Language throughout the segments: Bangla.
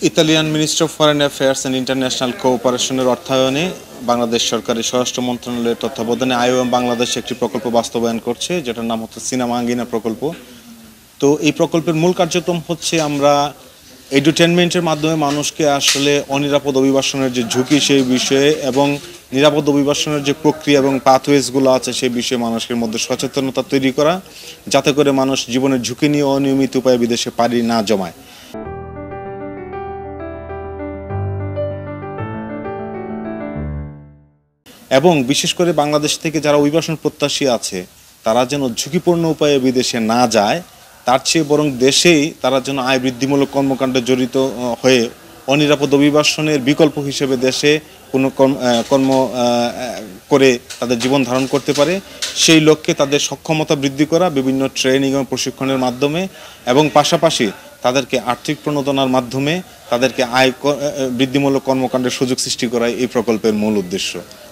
Italian ministry of foreign affairs and international কোঅপারেশনের অর্থায়নে বাংলাদেশ সরকারের স্বরাষ্ট্র মন্ত্রণালয়ের তত্ত্বাবধানে আইওএম বাংলাদেশ একটি প্রকল্প বাস্তবায়ন করছে, যেটার নাম হচ্ছে সিনেমা আঙ্গিনা প্রকল্প। তো এই প্রকল্পের মূল কার্যক্রম হচ্ছে আমরা এডুটেনমেন্টের মাধ্যমে মানুষকে আসলে অনিরাপদ অভিবাসনের যে ঝুঁকি সেই বিষয়ে এবং নিরাপদ অভিবাসনের যে প্রক্রিয়া এবং পাথওয়েজগুলো আছে সেই বিষয়ে মানুষের মধ্যে সচেতনতা তৈরি করা, যাতে করে মানুষ জীবনের ঝুঁকি নিয়ে অনিয়মিত উপায়ে বিদেশে পাড়ি না জমায়। এবং বিশেষ করে বাংলাদেশ থেকে যারা অভিবাসন প্রত্যাশী আছে তারা যেন ঝুঁকিপূর্ণ উপায়ে বিদেশে না যায়, তার চেয়ে বরং দেশেই তারা যেন আয় বৃদ্ধিমূলক কর্মকাণ্ডে জড়িত হয়ে অনিরাপদ অভিবাসনের বিকল্প হিসেবে দেশে কোনো কর্ম করে তাদের জীবন ধারণ করতে পারে, সেই লক্ষ্যে তাদের সক্ষমতা বৃদ্ধি করা বিভিন্ন ট্রেনিং এবং প্রশিক্ষণের মাধ্যমে এবং পাশাপাশি তাদেরকে আর্থিক প্রণোদনার মাধ্যমে তাদেরকে আয় বৃদ্ধিমূলক কর্মকাণ্ডের সুযোগ সৃষ্টি করাই এই প্রকল্পের মূল উদ্দেশ্য।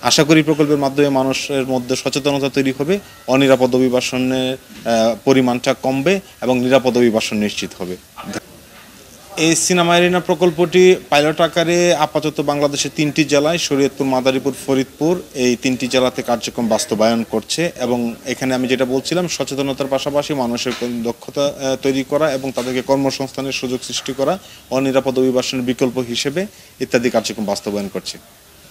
আশা করি প্রকল্পের মাধ্যমে মানুষের মধ্যে সচেতনতা তৈরি হবে, অনিরাপদ অভিবাসনের পরিমাণটা কমবে এবং নিরাপদ অভিবাসন নিশ্চিত হবে। এই সিনেমা আঙ্গিনা প্রকল্পটি পাইলট আকারে আপাতত বাংলাদেশের 3টি জেলায় শরীয়তপুর, মাদারীপুর, ফরিদপুর এই 3টি জেলাতে কার্যক্রম বাস্তবায়ন করছে। এবং এখানে আমি যেটা বলছিলাম, সচেতনতার পাশাপাশি মানুষের দক্ষতা তৈরি করা এবং তাদেরকে কর্মসংস্থানের সুযোগ সৃষ্টি করা, অনিরাপদ অভিবাসনের বিকল্প হিসেবে ইত্যাদি কার্যক্রম বাস্তবায়ন করছে।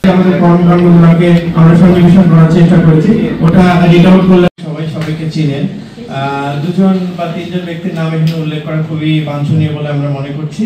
আমাদের কর্মকাণ্ডগুলোকে আমরা সমাবেশন করার চেষ্টা করেছি, ওটা রিড আউট করলে সবাইকে চিনেন। 2জন বা 3জন ব্যক্তির নাম এখানে উল্লেখ করা খুবই বাঞ্ছনীয় বলে আমরা মনে করছি।